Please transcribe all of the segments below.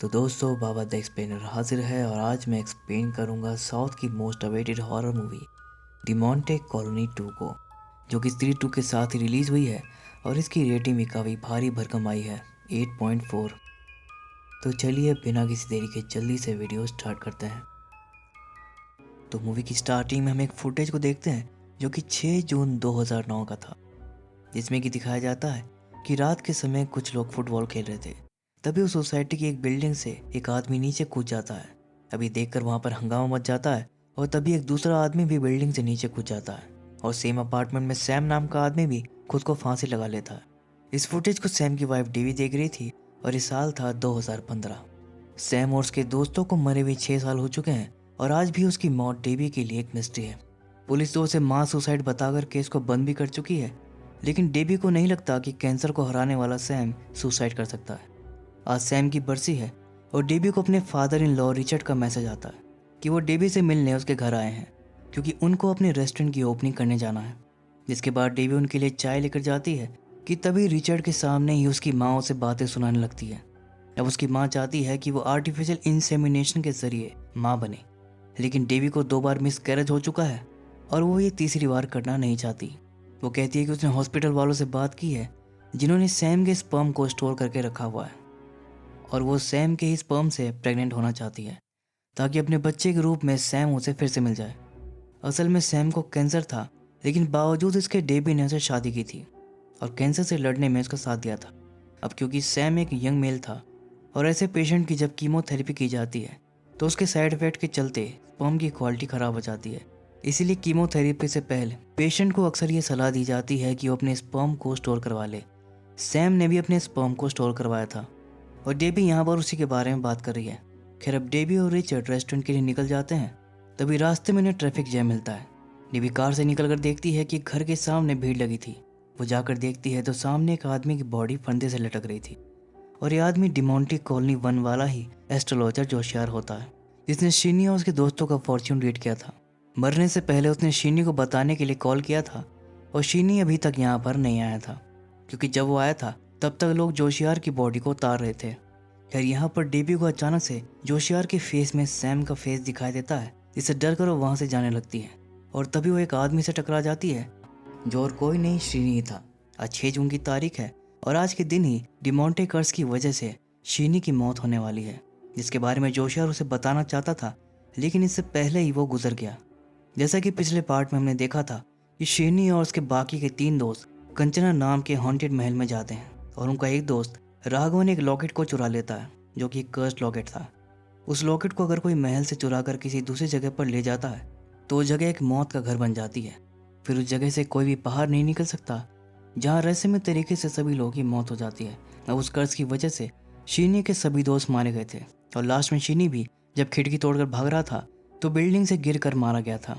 तो दोस्तों, बाबा the explainer हाजिर है और आज मैं एक्सप्लेन करूंगा साउथ की most awaited horror movie D'Monte colony 2 को, जो कि स्त्री 2 के साथ ही रिलीज़ हुई है और इसकी रेटिंग भी काफ़ी भारी भरकम आई है 8.4। तो चलिए बिना किसी देरी के जल्दी से वीडियो स्टार्ट करते हैं। तो मूवी की स्टार्टिंग में हम एक फुटेज को देखते हैं जो कि 6 जून 2009 का था, जिसमें कि दिखाया जाता है कि रात के समय कुछ लोग फुटबॉल खेल रहे थे। तभी उस सोसाइटी की एक बिल्डिंग से एक आदमी नीचे कूद जाता है। अभी देखकर वहां पर हंगामा मच जाता है और तभी एक दूसरा आदमी भी बिल्डिंग से नीचे कूद जाता है और सेम अपार्टमेंट में सैम नाम का आदमी भी खुद को फांसी लगा लेता है। इस फुटेज को सैम की वाइफ डेवी देख रही थी और इस साल था 2015। सैम और उसके दोस्तों को मरे हुए 6 साल हो चुके हैं और आज भी उसकी मौत डेवी के लिए एक मिस्ट्री है। पुलिस तो उसे मास सुसाइड बताकर केस को बंद भी कर चुकी है, लेकिन डेबी को नहीं लगता कि कैंसर को हराने वाला सैम सुसाइड कर सकता है। आज सैम की बरसी है और डेबी को अपने फादर इन लॉ रिचर्ड का मैसेज आता है कि वो डेबी से मिलने उसके घर आए हैं क्योंकि उनको अपने रेस्टोरेंट की ओपनिंग करने जाना है। जिसके बाद डेबी उनके लिए चाय लेकर जाती है कि तभी रिचर्ड के सामने ही उसकी माँ उसे बातें सुनाने लगती है। अब उसकी माँ चाहती है कि वो आर्टिफिशियल इंसेमिनेशन के जरिए माँ बने, लेकिन डेबी को 2 बार मिसकैरेज हो चुका है और वो ये तीसरी बार करना नहीं चाहती। वो कहती है कि उसने हॉस्पिटल वालों से बात की है जिन्होंने सैम के स्पर्म को स्टोर करके रखा हुआ है और वो सैम के ही स्पर्म से प्रेग्नेंट होना चाहती है ताकि अपने बच्चे के रूप में सैम उसे फिर से मिल जाए। असल में सैम को कैंसर था, लेकिन बावजूद इसके डेबी ने उसे शादी की थी और कैंसर से लड़ने में उसका साथ दिया था। अब क्योंकि सैम एक यंग मेल था और ऐसे पेशेंट की जब कीमोथेरेपी की जाती है तो उसके साइड इफेक्ट के चलते स्पर्म की क्वालिटी ख़राब हो जाती है। इसीलिए कीमोथेरेपी से पहले पेशेंट को अक्सर ये सलाह दी जाती है कि वो अपने स्पर्म को स्टोर करवा ले। सैम ने भी अपने स्पर्म को स्टोर करवाया था और डेबी यहाँ पर उसी के बारे में बात कर रही है। खैर, अब डेबी और रिचर्ड रेस्टोरेंट के लिए निकल जाते हैं। तभी रास्ते में उन्हें ट्रैफिक जैम मिलता है। डेबी कार से निकलकर देखती है कि घर के सामने भीड़ लगी थी। वो जाकर देखती है तो सामने एक आदमी की बॉडी फंदे से लटक रही थी और ये आदमी डिमोंटी कॉलोनी 1 वाला ही एस्ट्रोलॉजर जोशियार होता है, जिसने शीनी और उसके दोस्तों का फॉर्च्यून रीड किया था। मरने से पहले उसने शीनी को बताने के लिए कॉल किया था और शीनी अभी तक यहाँ पर नहीं आया था क्योंकि जब वो आया था तब तक लोग जोशियार की बॉडी को उतार रहे थे। खैर, यहाँ पर डेबी को अचानक से जोशियार के फेस में सैम का फेस दिखाई देता है, जिससे डर कर वो वहाँ से जाने लगती है और तभी वो एक आदमी से टकरा जाती है जो और कोई नहीं शीनी ही था। आज 6 जून की तारीख है और आज के दिन ही डिमोंटे कर्स की वजह से शीनी की मौत होने वाली है, जिसके बारे में जोशियार उसे बताना चाहता था, लेकिन इससे पहले ही वो गुजर गया। जैसा कि पिछले पार्ट में हमने देखा था कि शीनी और उसके बाकी के 3 दोस्त कंचना नाम के हॉन्टेड महल में जाते हैं और उनका एक दोस्त राघवन एक लॉकेट को चुरा लेता है जो कि एक कर्स्ड लॉकेट था। उस लॉकेट को अगर कोई महल से चुरा कर किसी दूसरी जगह पर ले जाता है तो वो जगह एक मौत का घर बन जाती है। फिर उस जगह से कोई भी बाहर नहीं निकल सकता, जहाँ रहस्यमय तरीके से सभी लोगों की मौत हो जाती है। अब उस कर्ज की वजह से शीनी के सभी दोस्त मारे गए थे और लास्ट में शीनी भी जब खिड़की तोड़कर भाग रहा था तो बिल्डिंग से गिरकर मारा गया था।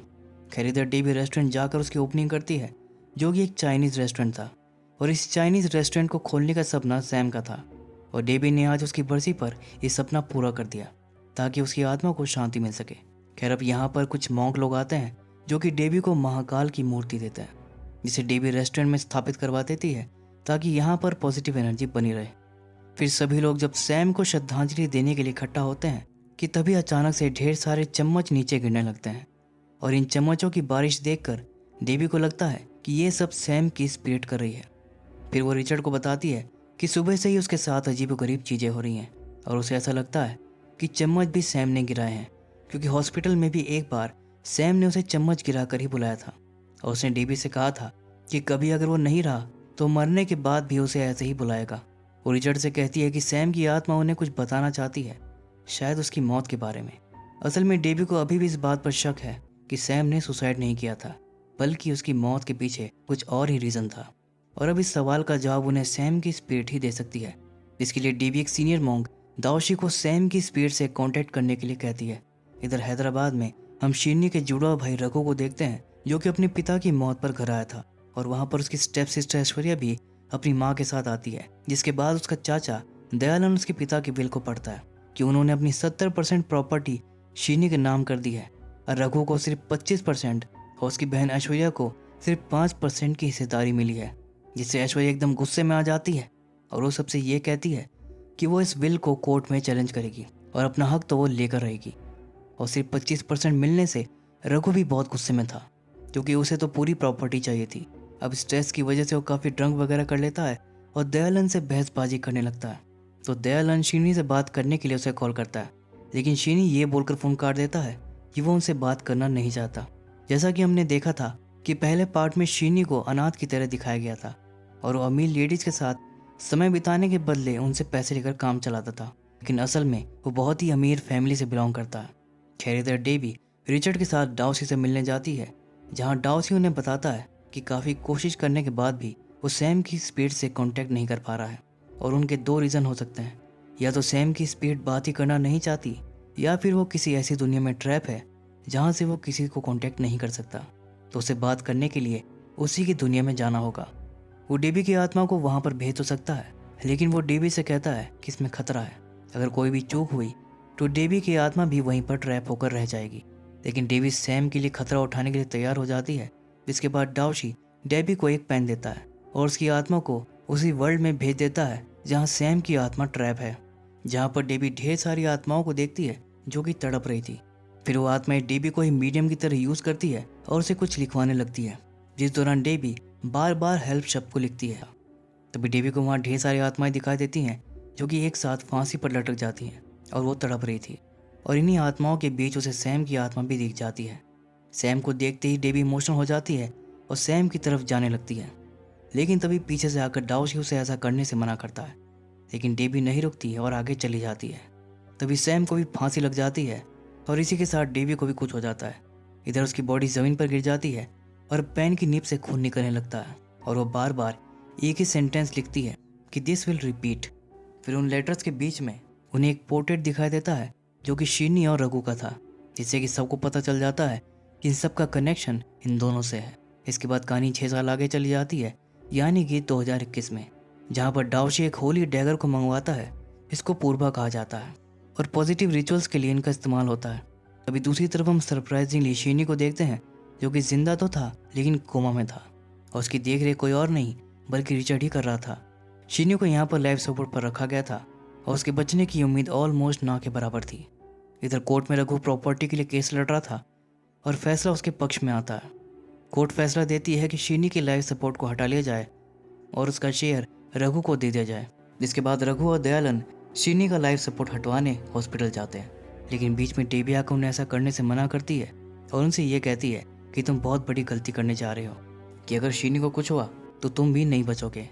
खैर, इधर डेबी रेस्टोरेंट जाकर उसकी ओपनिंग करती है जो कि एक चाइनीज़ रेस्टोरेंट था और इस चाइनीज़ रेस्टोरेंट को खोलने का सपना सैम का था और डेबी ने आज उसकी बरसी पर ये सपना पूरा कर दिया ताकि उसकी आत्मा को शांति मिल सके। खैर, अब यहाँ पर कुछ मॉन्क लोग आते हैं जो कि डेबी को महाकाल की मूर्ति देते हैं, जिसे डेबी रेस्टोरेंट में स्थापित करवा देती है ताकि यहाँ पर पॉजिटिव एनर्जी बनी रहे। फिर सभी लोग जब सैम को श्रद्धांजलि देने के लिए इकट्ठा होते हैं कि तभी अचानक से ढेर सारे चम्मच नीचे गिरने लगते हैं और इन चम्मचों की बारिश देखकर डेबी को लगता है कि ये सब सैम की स्पिरिट कर रही है। फिर वो रिचर्ड को बताती है कि सुबह से ही उसके साथ अजीबोगरीब चीज़ें हो रही हैं और उसे ऐसा लगता है कि चम्मच भी सैम ने गिराए हैं क्योंकि हॉस्पिटल में भी एक बार सैम ने उसे चम्मच गिरा कर ही बुलाया था और उसने डेबी से कहा था कि कभी अगर वो नहीं रहा तो मरने के बाद भी उसे ऐसे ही बुलाएगा। वो रिचर्ड से कहती है कि सैम की आत्मा उन्हें कुछ बताना चाहती है, शायद उसकी मौत के बारे में। असल में डेबी को अभी भी इस बात पर शक है कि सैम ने सुसाइड नहीं किया था, बल्कि उसकी मौत के पीछे कुछ और ही रीज़न था और अब इस सवाल का जवाब उन्हें सैम की स्पिरिट ही दे सकती है, जिसके लिए डेबी एक सीनियर मॉन्क दाओशी को सैम की स्पिरिट से कांटेक्ट करने के लिए कहती है। इधर हैदराबाद में हम शीनी के जुड़वा भाई रघु को देखते हैं जो कि अपने पिता की मौत पर घर आया था और वहाँ पर उसकी स्टेप सिस्टर ऐश्वर्या भी अपनी माँ के साथ आती है, जिसके बाद उसका चाचा दयानंद उसके पिता के बिल को पढ़ता है कि उन्होंने अपनी 70% प्रॉपर्टी शीनी के नाम कर दी है और रघु को सिर्फ 25% और उसकी बहन ऐश्वर्या को सिर्फ 5% की हिस्सेदारी मिली है, जिससे ऐश्वर्या एकदम गुस्से में आ जाती है और वो सबसे ये कहती है कि वो इस विल को कोर्ट में चैलेंज करेगी और अपना हक तो वो लेकर रहेगी। और सिर्फ 25% मिलने से रघु भी बहुत गुस्से में था, क्योंकि उसे तो पूरी प्रॉपर्टी चाहिए थी। अब स्ट्रेस की वजह से वो काफ़ी ड्रंक वगैरह कर लेता है और दयालन से बहसबाजी करने लगता है। तो दयालन शीनी से बात करने के लिए उसे कॉल करता है, लेकिन शीनी ये बोलकर फ़ोन काट देता है कि वो उनसे बात करना नहीं चाहता। जैसा कि हमने देखा था कि पहले पार्ट में शीनी को अनाथ की तरह दिखाया गया था और वो अमीर लेडीज़ के साथ समय बिताने के बदले उनसे पैसे लेकर काम चलाता था, लेकिन असल में वो बहुत ही अमीर फैमिली से बिलोंग करता है। खैर इधर डेबी रिचर्ड के साथ डाउसी से मिलने जाती है, जहाँ डाउसी उन्हें बताता है कि काफ़ी कोशिश करने के बाद भी वो सैम की स्पीड से कांटेक्ट नहीं कर पा रहा है और उनके 2 रीज़न हो सकते हैं। या तो सैम की स्पीड बात ही करना नहीं चाहती, या फिर वो किसी ऐसी दुनिया में ट्रैप है जहाँ से वो किसी को कांटेक्ट नहीं कर सकता। तो उसे बात करने के लिए उसी की दुनिया में जाना होगा। वो डेबी की आत्मा को वहाँ पर भेज तो सकता है, लेकिन वो डेबी से कहता है कि इसमें खतरा है। अगर कोई भी चूक हुई तो डेबी की आत्मा भी वहीं पर ट्रैप होकर रह जाएगी। लेकिन डेबी सैम के लिए खतरा उठाने के लिए तैयार हो जाती है, जिसके बाद डाउशी डेबी को एक पेन देता है और उसकी आत्मा को उसी वर्ल्ड में भेज देता है जहाँ सैम की आत्मा ट्रैप है, जहाँ पर डेबी ढेर सारी आत्माओं को देखती है जो कि तड़प रही थी। फिर वो आत्माएं डेबी को ही मीडियम की तरह यूज़ करती है और उसे कुछ लिखवाने लगती है, जिस दौरान डेबी बार बार हेल्प शब्द को लिखती है। तभी डेबी को वहाँ ढेर सारी आत्माएं दिखाई देती हैं जो कि एक साथ फांसी पर लटक जाती हैं और वो तड़प रही थी। और इन्हीं आत्माओं के बीच उसे सैम की आत्मा भी दिख जाती है। सैम को देखते ही डेबी इमोशनल हो जाती है और सैम की तरफ जाने लगती है, लेकिन तभी पीछे से आकर डाउशी उसे ऐसा करने से मना करता है। लेकिन डेबी नहीं रुकती है और आगे चली जाती है। तभी सैम को भी फांसी लग जाती है और इसी के साथ डेबी को भी कुछ हो जाता है। इधर उसकी बॉडी ज़मीन पर गिर जाती है और पेन की नीब से खून निकलने लगता है और वो बार बार एक ही सेंटेंस लिखती है कि दिस विल रिपीट। फिर उन लेटर्स के बीच में उन्हें एक पोर्ट्रेट दिखाई देता है जो कि शीनी और रघु का था, जिससे कि सबको पता चल जाता है कि इन सब का कनेक्शन इन दोनों से है। इसके बाद कहानी 6 साल आगे चली जाती है, यानी कि 2021 में, जहाँ पर डाउशी एक होली डैगर को मंगवाता है, इसको पूर्वा कहा जाता है और पॉजिटिव रिचुअल्स के लिए इनका इस्तेमाल होता है। अभी दूसरी तरफ हम सरप्राइजिंगली शीनी को देखते हैं, जो कि जिंदा तो था लेकिन कोमा में था और उसकी देख रेख कोई और नहीं बल्कि रिचर्ड ही कर रहा था। शीनी को यहाँ पर लाइफ सपोर्ट पर रखा गया था और उसके बचने की उम्मीद ऑलमोस्ट ना के बराबर थी। इधर कोर्ट में रघु प्रॉपर्टी के लिए केस लड़ रहा था और फैसला उसके पक्ष में आता है। कोर्ट फैसला देती है कि शीनी की लाइफ सपोर्ट को हटा लिया जाए और उसका शेयर रघु को दे दिया जाए, जिसके बाद रघु और दयालन शीनी का लाइफ सपोर्ट हटवाने हॉस्पिटल जाते हैं। लेकिन बीच में डेबी आकर उन्हें ऐसा करने से मना करती है और उनसे ये कहती है कि तुम बहुत बड़ी गलती करने जा रहे हो, कि अगर शीनी को कुछ हुआ तो तुम भी नहीं बचोगे।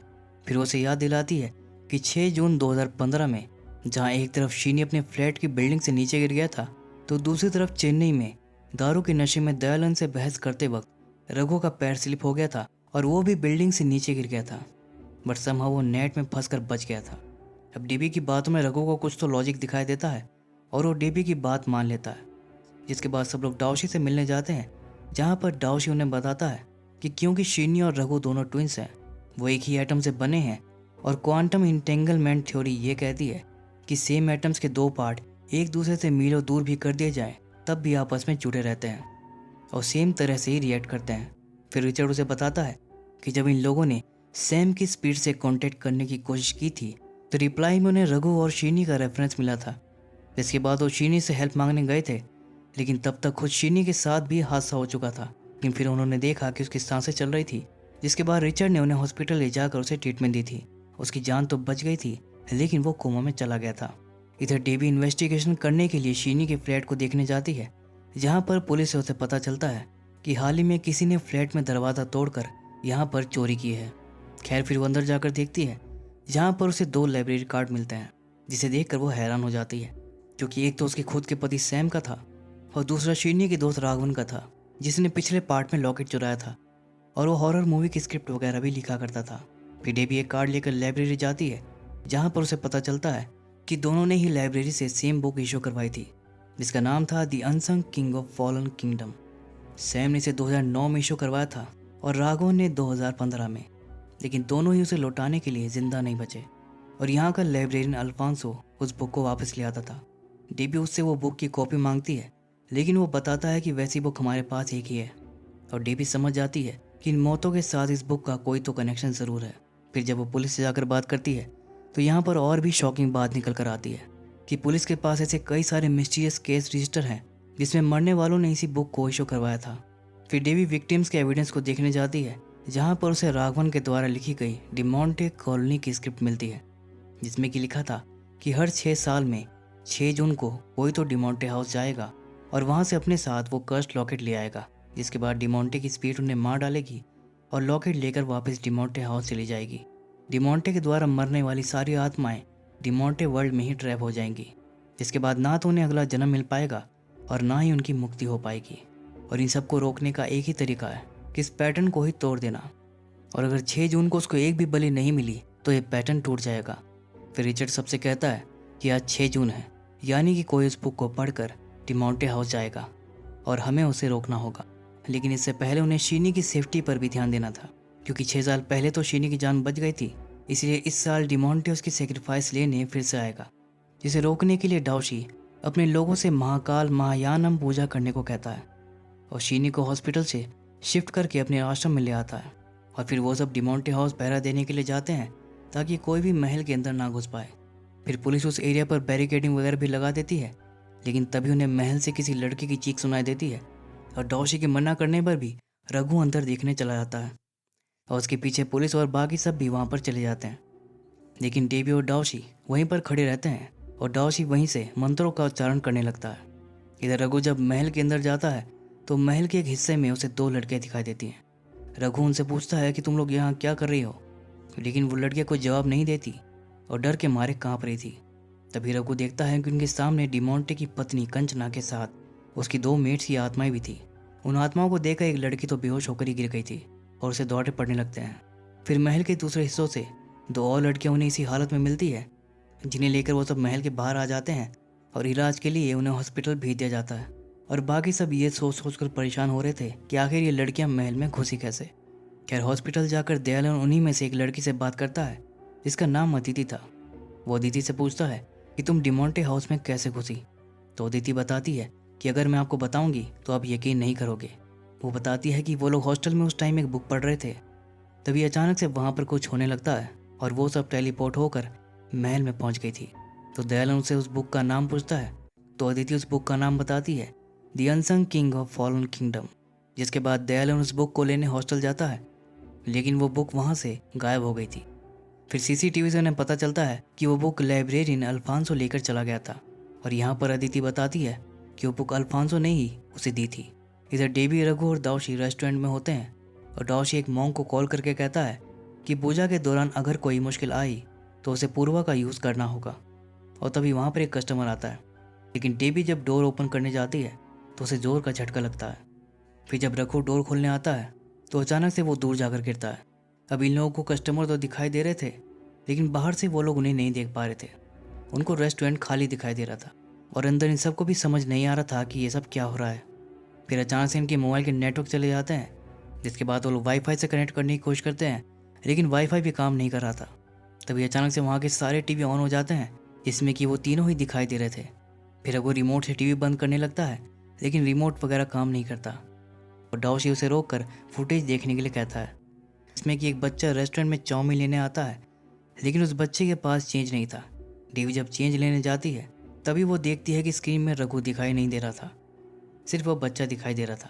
फिर उसे याद दिलाती है कि 6 जून 2015 में जहाँ एक तरफ शीनी अपने फ्लैट की बिल्डिंग से नीचे गिर गया था, तो दूसरी तरफ चेन्नई में दारू के नशे में दयालन से बहस करते वक्त रघु का पैर स्लिप हो गया था और वो भी बिल्डिंग से नीचे गिर गया था, बट समहाउ वो नेट में फंसकर बच गया था। अब डेबी की बातों में रघु को कुछ तो लॉजिक दिखाई देता है और वो डेबी की बात मान लेता है, जिसके बाद सब लोग डाउशी से मिलने जाते हैं, जहाँ पर डाउशी उन्हें बताता है कि क्योंकि शीनी और रघु दोनों ट्विंस हैं, वो एक ही एटम से बने हैं और क्वांटम इंटेंगलमेंट थ्योरी ये कहती है कि सेम एटम्स के 2 पार्ट एक दूसरे से मीलों दूर भी कर दिए जाएं तब भी आपस में जुड़े रहते हैं और सेम तरह से ही रिएक्ट करते हैं। फिर रिचर्ड उसे बताता है कि जब इन लोगों ने सैम की स्पीड से कांटेक्ट करने की कोशिश की थी तो रिप्लाई में उन्हें रघु और शीनी का रेफरेंस मिला था। जिसके बाद वो शीनी से हेल्प मांगने गए थे, लेकिन तब तक खुद शीनी के साथ भी हादसा हो चुका था। लेकिन फिर उन्होंने देखा कि उसकी सांसें चल रही थी, जिसके बाद रिचर्ड ने उन्हें हॉस्पिटल ले जाकर उसे ट्रीटमेंट दी थी। उसकी जान तो बच गई थी, लेकिन वो कोमा में चला गया था। इधर डेबी इन्वेस्टिगेशन करने के लिए शीनी के फ्लैट को देखने जाती है, जहाँ पर पुलिस से उसे पता चलता है कि हाल ही में किसी ने फ्लैट में दरवाज़ा तोड़कर यहाँ पर चोरी की है। खैर फिर वो अंदर जाकर देखती है, जहाँ पर उसे 2 लाइब्रेरी कार्ड मिलते हैं, जिसे देखकर वो हैरान हो जाती है, क्योंकि एक तो उसके खुद के पति सैम का था और दूसरा शीनी के दोस्त राघवन का था, जिसने पिछले पार्ट में लॉकेट चुराया था और वो हॉरर मूवी की स्क्रिप्ट वगैरह भी लिखा करता था। फिर डेबी एक कार्ड लेकर लाइब्रेरी जाती है, जहाँ पर उसे पता चलता है कि दोनों ने ही लाइब्रेरी से सेम बुक इशू करवाई थी, जिसका नाम था the unsung king of fallen kingdom. Sam ने इसे 2009 में इशू करवाया था और राघवन ने 2015 में, लेकिन दोनों ही उसे लौटाने के लिए जिंदा नहीं बचे और यहाँ का लाइब्रेरियन अल्फांसो उस बुक को वापस ले आता था। डेबी उससे वो बुक की कॉपी मांगती है, लेकिन वो बताता है कि वैसी बुक हमारे पास एक ही है और डेबी समझ जाती है कि इन मौतों के साथ इस बुक का कोई तो कनेक्शन ज़रूर है। फिर जब वो पुलिस से जाकर बात करती है तो यहाँ पर और भी शॉकिंग बात निकल कर आती है कि पुलिस के पास ऐसे कई सारे मिस्टीरियस केस रजिस्टर हैं जिसमें मरने वालों ने इसी बुक को इशू करवाया था। फिर डेवी विक्टिम्स के एविडेंस को देखने जाती है, जहाँ पर उसे राघवन के द्वारा लिखी गई डिमोंटे कॉलोनी की स्क्रिप्ट मिलती है, जिसमें कि लिखा था कि हर 6 साल में 6 जून को कोई तो डिमोंटे हाउस जाएगा और वहाँ से अपने साथ वो कर्स्ट लॉकेट ले आएगा, जिसके बाद डिमोंटे की स्पिरिट उन्हें मार डालेगी और लॉकेट लेकर वापस डिमोंटे हाउस चली जाएगी। डिमोंटे के द्वारा मरने वाली सारी आत्माएं डिमोंटे वर्ल्ड में ही ट्रैप हो जाएंगी, जिसके बाद ना तो उन्हें अगला जन्म मिल पाएगा और ना ही उनकी मुक्ति हो पाएगी। और इन सबको रोकने का एक ही तरीका है कि इस पैटर्न को ही तोड़ देना, और अगर 6 जून को उसको एक भी बलि नहीं मिली तो ये पैटर्न टूट जाएगा। फिर रिचर्ड सबसे कहता है कि आज 6 जून है, यानी कि कोई उस बुक को पढ़कर डिमोंटे हाउस जाएगा और हमें उसे रोकना होगा। लेकिन इससे पहले उन्हें शीनी की सेफ्टी पर भी ध्यान देना था, क्योंकि 6 साल पहले तो शीनी की जान बच गई थी, इसलिए इस साल डिमोंटे उसकी सेक्रीफाइस लेने फिर से आएगा, जिसे रोकने के लिए डाओशी अपने लोगों से महाकाल महायानम पूजा करने को कहता है और शीनी को हॉस्पिटल से शिफ्ट करके अपने आश्रम में ले आता है। और फिर वो सब डिमोंटे हाउस पहरा देने के लिए जाते हैं ताकि कोई भी महल के अंदर ना घुस पाए। फिर पुलिस उस एरिया पर बैरिकेडिंग वगैरह भी लगा देती है, लेकिन तभी उन्हें महल से किसी लड़के की चीख सुनाई देती है और डाओशी के मना करने पर भी रघु अंदर देखने चला जाता है और उसके पीछे पुलिस और बाकी सब भी वहाँ पर चले जाते हैं। लेकिन डेवी और डाओशी वहीं पर खड़े रहते हैं और डाओशी वहीं से मंत्रों का उच्चारण करने लगता है। इधर रघु जब महल के अंदर जाता है तो महल के एक हिस्से में उसे 2 लड़कियां दिखाई देती हैं। रघु उनसे पूछता है कि तुम लोग यहाँ क्या कर रही हो, लेकिन वो लड़कियां कोई जवाब नहीं देती और डर के मारे कांप रही थी। तभी रघु देखता है कि उनके सामने डिमोंटे की पत्नी कंचना के साथ उसकी 2 मेट्स की आत्माएं भी थी। उन आत्माओं को देखकर एक लड़की तो बेहोश होकर ही गिर गई थी और उसे दौड़े पड़ने लगते हैं। फिर महल के दूसरे हिस्सों से 2 और लड़कियां उन्हें इसी हालत में मिलती है, जिन्हें लेकर वो सब महल के बाहर आ जाते हैं और इलाज के लिए उन्हें हॉस्पिटल भेज दिया जाता है। और बाकी सब ये सोच कर परेशान हो रहे थे कि आखिर ये लड़कियां महल में घुसी कैसे। खैर हॉस्पिटल जाकर दयालन उन्हीं में से एक लड़की से बात करता है जिसका नाम अदिति था। वो अदिति से पूछता है कि तुम डिमोंटे हाउस में कैसे घुसी। तो अदिति बताती है कि अगर मैं आपको बताऊंगी तो आप यकीन नहीं करोगे। वो बताती है कि वो लोग हॉस्टल में उस टाइम एक बुक पढ़ रहे थे, तभी अचानक से वहाँ पर कुछ होने लगता है और वो सब टेलीपोर्ट होकर महल में पहुँच गई थी। तो दयालन उनसे उस बुक का नाम पूछता है तो अदिति उस बुक का नाम बताती है, the unsung king of fallen kingdom. जिसके बाद दयालन उस बुक को लेने हॉस्टल जाता है, लेकिन वो बुक वहाँ से गायब हो गई थी। फिर सीसीटीवी से उन्हें पता चलता है कि वो बुक लाइब्रेरियन अल्फांसो लेकर चला गया था और यहाँ पर अदिति बताती है कि वो बुक अल्फांसो ने ही उसे दी थी। इधर डेवी, रघु और दाओशी रेस्टोरेंट में होते हैं और दाओशी एक मॉन्क को कॉल करके कहता है कि पूजा के दौरान अगर कोई मुश्किल आई तो उसे पूर्वा का यूज़ करना होगा। और तभी वहाँ पर एक कस्टमर आता है, लेकिन डेवी जब डोर ओपन करने जाती है तो उसे जोर का झटका लगता है। फिर जब रघु डोर खोलने आता है तो अचानक से वो दूर जाकर गिरता है। अब इन लोगों को कस्टमर तो दिखाई दे रहे थे, लेकिन बाहर से वो लोग उन्हें नहीं देख पा रहे थे। उनको रेस्टोरेंट खाली दिखाई दे रहा था और अंदर इन सबको भी समझ नहीं आ रहा था कि ये सब क्या हो रहा है। फिर अचानक से इनके मोबाइल के नेटवर्क चले जाते हैं, जिसके बाद वो लोग वाईफाई से कनेक्ट करने की कोशिश करते हैं, लेकिन वाईफाई भी काम नहीं कर रहा था। तभी अचानक से वहाँ के सारे टीवी ऑन हो जाते हैं, जिसमें कि वो तीनों ही दिखाई दे रहे थे। फिर वो रिमोट से टीवी बंद करने लगता है, लेकिन रिमोट वगैरह काम नहीं करता और दाओशी उसे रोककर फुटेज देखने के लिए कहता है, इसमें कि एक बच्चा रेस्टोरेंट में चाउमीन लेने आता है, लेकिन उस बच्चे के पास चेंज नहीं था। डेवी जब चेंज लेने जाती है तभी वो देखती है कि स्क्रीन में रघु दिखाई नहीं दे रहा था, सिर्फ वो बच्चा दिखाई दे रहा था।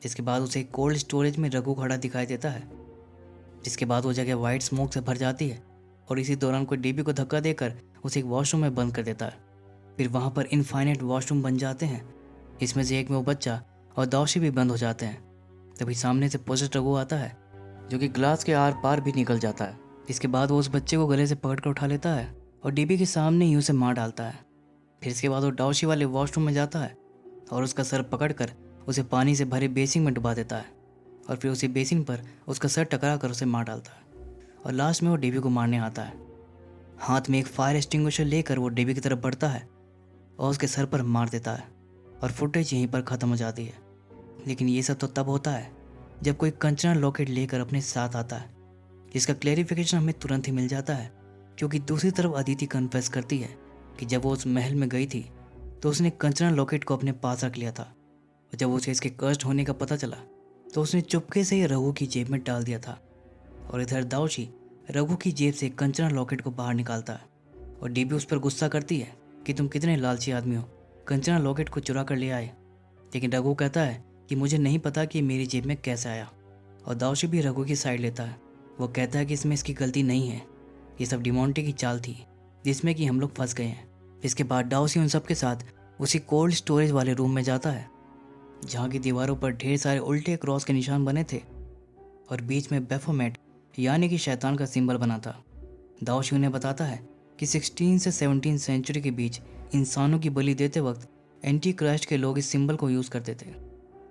जिसके बाद उसे एक कोल्ड स्टोरेज में रघु खड़ा दिखाई देता है, जिसके बाद वो जगह वाइट स्मोक से भर जाती है और इसी दौरान कोई डेवी को धक्का देकर उसे एक वॉशरूम में बंद कर देता है। फिर वहाँ पर इनफाइनाइट वॉशरूम बन जाते हैं, इसमें से एक में वो बच्चा और दाओशी भी बंद हो जाते हैं। तभी सामने से पोजेस्ट रघु आता है, जो कि ग्लास के आर पार भी निकल जाता है। इसके बाद वो उस बच्चे को गले से पकड़ कर उठा लेता है और डेवी के सामने ही उसे मार डालता है। फिर इसके बाद वो दाओशी वाले वॉशरूम में जाता है और उसका सर पकड़कर उसे पानी से भरे बेसिन में डुबा देता है और फिर उसी बेसिन पर उसका सर टकरा कर उसे मार डालता है। और लास्ट में वो डेवी को मारने आता है। हाथ में एक फायर एक्सटिंग्विशर लेकर वो डेवी की तरफ बढ़ता है और उसके सर पर मार देता है और फुटेज यहीं पर ख़त्म हो जाती है। लेकिन ये सब तो तब होता है जब कोई कंचना लॉकेट लेकर अपने साथ आता है, जिसका क्लैरिफिकेशन हमें तुरंत ही मिल जाता है, क्योंकि दूसरी तरफ अदिति कन्फेस करती है कि जब वो उस महल में गई थी तो उसने कंचना लॉकेट को अपने पास रख लिया था और जब उसे इसके कर्स्ट होने का पता चला तो उसने चुपके से ही रघु की जेब में डाल दिया था। और इधर दाओशी रघु की जेब से कंचना लॉकेट को बाहर निकालता है और डीबी उस पर गुस्सा करती है कि तुम कितने लालची आदमी हो, कंचना लॉकेट को चुरा कर ले आए। लेकिन रघु कहता है कि मुझे नहीं पता कि मेरी जेब में कैसे आया। और दाऊशी भी रघु की साइड लेता है। वो कहता है कि इसमें इसकी गलती नहीं है, ये सब डिमोंटे की चाल थी जिसमें कि हम लोग फंस गए हैं। इसके बाद दाऊशी उन सब के साथ उसी कोल्ड स्टोरेज वाले रूम में जाता है जहाँ की दीवारों पर ढेर सारे उल्टे क्रॉस के निशान बने थे और बीच में बेफोमेट यानी कि शैतान का सिंबल बना था। दाऊशी उन्हें बताता है कि 16 से 17 सेंचुरी के बीच इंसानों की बलि देते वक्त एंटी क्राइस्ट के लोग इस सिंबल को यूज़ करते थे।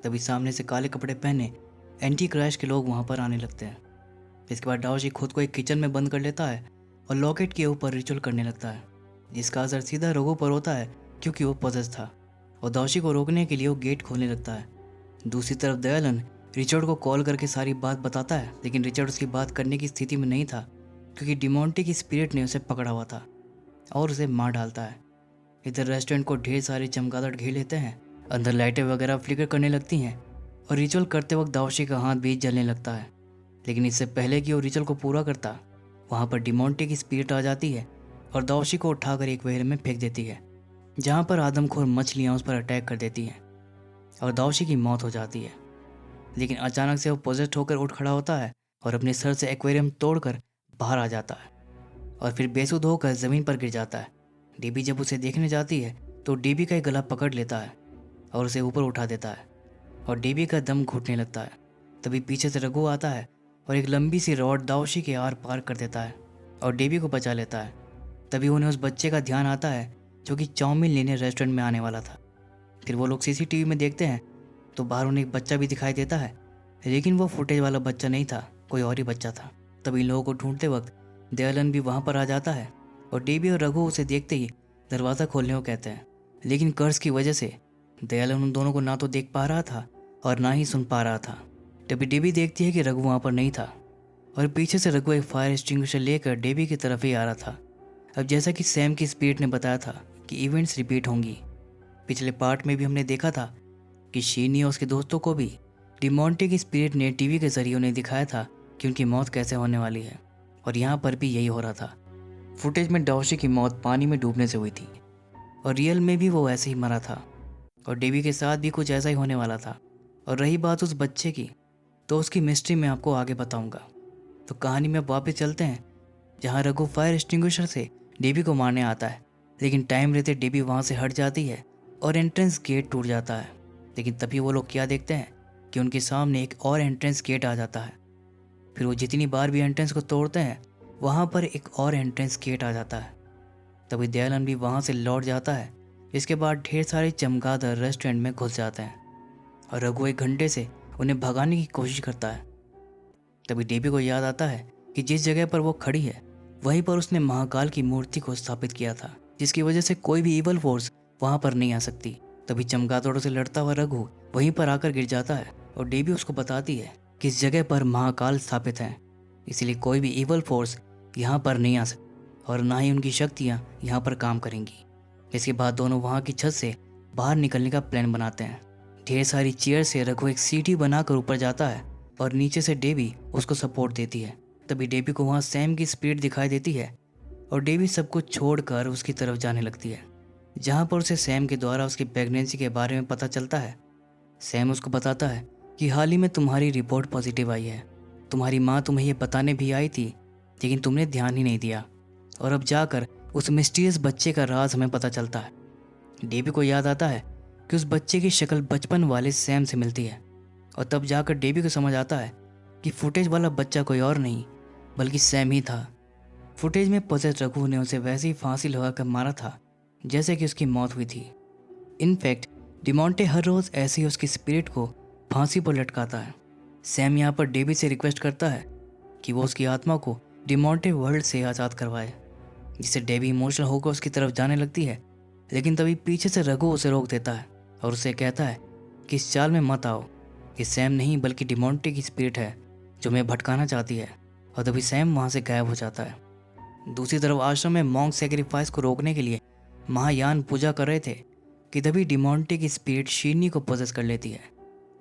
तभी सामने से काले कपड़े पहने एंटी क्राइस्ट के लोग वहाँ पर आने लगते हैं। इसके बाद दाऊशी खुद को एक किचन में बंद कर लेता है और लॉकेट के ऊपर रिचुअल करने लगता है, जिसका असर सीधा रघु पर होता है क्योंकि वो पॉजेस था और दाऊशी को रोकने के लिए वो गेट खोलने लगता है। दूसरी तरफ दयालन रिचर्ड को कॉल करके सारी बात बताता है, लेकिन रिचर्ड उसकी बात करने की स्थिति में नहीं था क्योंकि डिमोंटे की स्पिरिट ने उसे पकड़ा हुआ था और उसे मार डालता है। इधर रेस्टोरेंट को ढेर सारे चमगादड़ घेर लेते हैं, अंदर लाइटें वगैरह फ्लिकर करने लगती हैं और रिचुअल करते वक्त दाऊशी का हाथ भी जलने लगता है। लेकिन इससे पहले कि वो रिचुअल को पूरा करता, वहाँ पर डिमोंटे की स्पिरिट आ जाती है और दाऊशी को उठाकर एक वेल में फेंक देती है जहाँ पर आदमखोर मछलियाँ उस पर अटैक कर देती हैं और दाऊशी की मौत हो जाती है। लेकिन अचानक से वो पोजेस्ड होकर उठ खड़ा होता है और अपने सर से एक्वेरियम तोड़कर बाहर आ जाता है और फिर बेसुध होकर ज़मीन पर गिर जाता है। डीबी जब उसे देखने जाती है तो डीबी का गला पकड़ लेता है और उसे ऊपर उठा देता है और डीबी का दम घुटने लगता है। तभी पीछे से रघु आता है और एक लंबी सी रॉड दाऊशी के आर पार कर देता है और डीबी को बचा लेता है। तभी उन्हें उस बच्चे का ध्यान आता है जो कि चाउमीन लेने रेस्टोरेंट में आने वाला था। फिर वो लोग सीसीटीवी में देखते हैं तो बाहर उन्हें एक बच्चा भी दिखाई देता है, लेकिन वो फुटेज वाला बच्चा नहीं था, कोई और ही बच्चा था। तभी इन लोगों को ढूंढते वक्त दयालन भी वहाँ पर आ जाता है और डीबी और रघु उसे देखते ही दरवाज़ा खोलने को कहते हैं, लेकिन कर्ज की वजह से दयालन उन दोनों को ना तो देख पा रहा था और ना ही सुन पा रहा था। तभी डीबी देखती है कि रघु वहाँ पर नहीं था और पीछे से रघु एक फायर एक्सटिंग्विशर लेकर डीबी की तरफ ही आ रहा था। अब जैसा कि सैम की स्पिरिट ने बताया था कि इवेंट्स रिपीट होंगी, पिछले पार्ट में भी हमने देखा था कि शीनी और उसके दोस्तों को भी डिमोंटे की स्पिरिट ने टीवी के जरिए उन्हें दिखाया था कि उनकी मौत कैसे होने वाली है और यहाँ पर भी यही हो रहा था। फुटेज में दाऊशी की मौत पानी में डूबने से हुई थी और रियल में भी वो ऐसे ही मरा था और डेबी के साथ भी कुछ ऐसा ही होने वाला था। और रही बात उस बच्चे की, तो उसकी मिस्ट्री मैं आपको आगे बताऊंगा। तो कहानी में वापस चलते हैं जहाँ रघु फायर एक्सटिंग्विशर से डेबी को मारने आता है, लेकिन टाइम रहते डेबी वहाँ से हट जाती है और एंट्रेंस गेट टूट जाता है। लेकिन तभी वो लोग क्या देखते हैं कि उनके सामने एक और एंट्रेंस गेट आ जाता है। फिर वो जितनी बार भी एंट्रेंस को तोड़ते हैं वहाँ पर एक और एंट्रेंस गेट आ जाता है। तभी दयालन भी वहाँ से लौट जाता है। इसके बाद ढेर सारे चमगादड़ रेस्टोरेंट में घुस जाते हैं और रघु एक घंटे से उन्हें भगाने की कोशिश करता है। तभी डेबी को याद आता है कि जिस जगह पर वो खड़ी है वहीं पर उसने महाकाल की मूर्ति को स्थापित किया था, जिसकी वजह से कोई भी इवल फोर्स वहाँ पर नहीं आ सकती। तभी चमगादड़ों से लड़ता हुआ रघु वहीं पर आकर गिर जाता है और डेबी उसको बताती है कि इस जगह पर महाकाल स्थापित है, इसलिए कोई भी इवल फोर्स यहाँ पर नहीं आ सकती और ना ही उनकी शक्तियाँ यहाँ पर काम करेंगी। इसके बाद दोनों वहाँ की छत से बाहर निकलने का प्लान बनाते हैं। ढेर सारी चेयर से रघु एक सीढ़ी बनाकर ऊपर जाता है और नीचे से डेबी उसको सपोर्ट देती है। तभी डेबी को वहाँ सैम की स्पिरिट दिखाई देती है और डेबी सब कुछ छोड़कर उसकी तरफ जाने लगती है, जहाँ पर उसे सैम के द्वारा उसकी प्रेगनेंसी के बारे में पता चलता है। सैम उसको बताता है कि हाल ही में तुम्हारी रिपोर्ट पॉजिटिव आई है, तुम्हारी माँ तुम्हें ये बताने भी आई थी लेकिन तुमने ध्यान ही नहीं दिया, और अब जाकर उस मिस्टीरियस बच्चे का राज हमें पता चलता है। डेबी को याद आता है कि उस बच्चे की शक्ल बचपन वाले सैम से मिलती है और तब जाकर डेबी को समझ आता है कि फुटेज वाला बच्चा कोई और नहीं बल्कि सैम ही था। फुटेज में पोजेस्ड रघु ने उसे वैसे ही फांसी लगाकर मारा था जैसे कि उसकी मौत हुई थी। इनफैक्ट डिमोंटे हर रोज़ ऐसे ही उसकी स्पिरिट को फांसी पर लटकाता है। सैम यहाँ पर डेबी से रिक्वेस्ट करता है कि वो उसकी आत्मा को डिमोंटे वर्ल्ड से आज़ाद करवाए, जिससे डेबी इमोशनल होकर उसकी तरफ जाने लगती है। लेकिन तभी पीछे से रघु उसे रोक देता है और उसे कहता है कि इस चाल में मत आओ, ये सैम नहीं बल्कि डिमोंटे की स्पिरिट है जो मैं भटकाना चाहती है। और तभी सैम वहाँ से गायब हो जाता है। दूसरी तरफ आश्रम में मॉन्क सेक्रीफाइस को रोकने के लिए महायान पूजा कर रहे थे कि तभी डिमोंटे की स्पिरिट शीनी को पोजेस कर लेती है।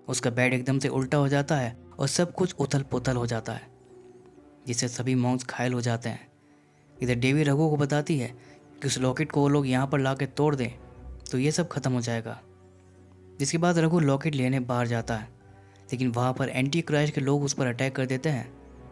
उसका बेड एकदम से उल्टा हो जाता है और सब कुछ उथल पुथल हो जाता है। जिससे सभी मॉन्क्स घायल हो जाते हैं। इधर डेवी रघु को बताती है कि उस लॉकेट को वो लोग यहाँ पर ला के तोड़ दें तो ये सब खत्म हो जाएगा। जिसके बाद रघु लॉकेट लेने बाहर जाता है, लेकिन वहाँ पर एंटी क्राइस्ट के लोग उस पर अटैक कर देते हैं।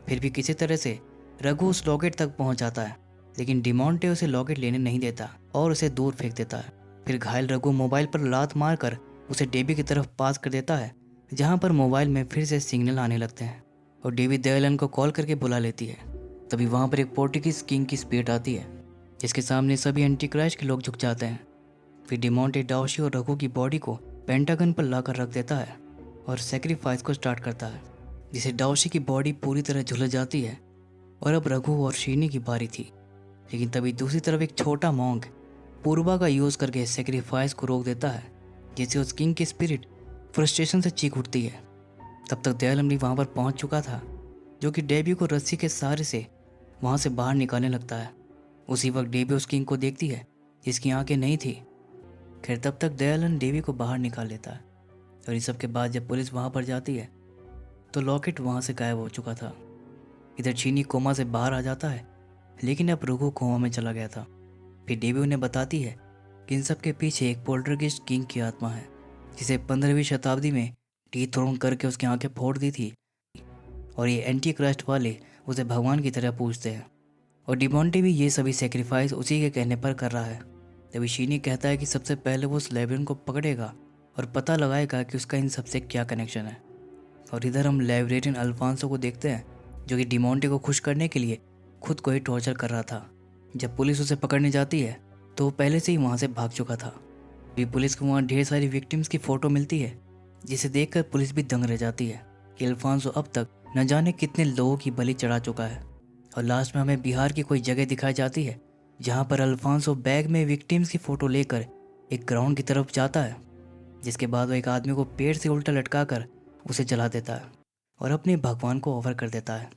फिर भी किसी तरह से रघु उस लॉकेट तक पहुँच जाता है, लेकिन डिमोंटे उसे लॉकेट लेने नहीं देता और उसे दूर फेंक देता है। फिर घायल रघु मोबाइल पर लात मारकर उसे डेवी की तरफ पास कर देता है, जहाँ पर मोबाइल में फिर से सिग्नल आने लगते हैं और डेवी दयालन को कॉल करके बुला लेती है। तभी वहाँ पर एक पोर्टुगीज किंग की स्पीड आती है, जिसके सामने सभी एंटी क्राइस्ट के लोग झुक जाते हैं। फिर डिमोंटे डाओशी और रघु की बॉडी को पेंटागन पर लाकर रख देता है और सेक्रीफाइस को स्टार्ट करता है, जिसे डाओशी की बॉडी पूरी तरह झुलस जाती है और अब रघु और शीनी की बारी थी। लेकिन तभी दूसरी तरफ एक छोटा मॉन्क पूर्वा का यूज़ करके सेक्रीफाइस को रोक देता है, जिससे उस किंग की स्पिरिट फ्रस्ट्रेशन से चीख उठती है। तब तक दयालम भी वहाँ पर पहुँच चुका था, जो कि डेबी को रस्सी के सहारे से वहाँ से बाहर निकालने लगता है। उसी वक्त डेबी उस किंग को देखती है जिसकी आंखें नहीं थी। खैर तब तक दयालन डेवी को बाहर निकाल लेता है और इस सब के बाद जब पुलिस वहाँ पर जाती है तो लॉकेट वहाँ से गायब हो चुका था। इधर चीनी कोमा से बाहर आ जाता है, लेकिन अब रघु कोमा में चला गया था। फिर डेवी उन्हें बताती है कि इन सब के पीछे एक पोल्टरगिस्ट किंग की आत्मा है, जिसे 15वीं शताब्दी में डीथ्रोन करके उसकी आंखें फोड़ दी थी और ये एंटी क्राइस्ट वाले उसे भगवान की तरह पूजते हैं। और डिमोंटे भी ये सभी सेक्रीफाइस उसी के कहने पर कर रहा है। तभी शीनी कहता है कि सबसे पहले वो उस लाइब्रेरियन को पकड़ेगा और पता लगाएगा कि उसका इन सबसे क्या कनेक्शन है। और इधर हम लाइब्रेरियन अल्फांसो को देखते हैं, जो कि डिमोंटे को खुश करने के लिए खुद को ही टॉर्चर कर रहा था। जब पुलिस उसे पकड़ने जाती है तो वो पहले से ही वहाँ से भाग चुका था। अभी पुलिस को वहाँ ढेर सारी विक्टिम्स की फ़ोटो मिलती है, जिसे देखकर पुलिस भी दंग रह जाती है कि अल्फांसो अब तक न जाने कितने लोगों की बलि चढ़ा चुका है। और लास्ट में हमें बिहार की कोई जगह दिखाई जाती है, जहाँ पर अल्फांसो बैग में विक्टिम्स की फ़ोटो लेकर एक ग्राउंड की तरफ जाता है, जिसके बाद वो एक आदमी को पेड़ से उल्टा लटका कर उसे जला देता है और अपने भगवान को ऑफर कर देता है।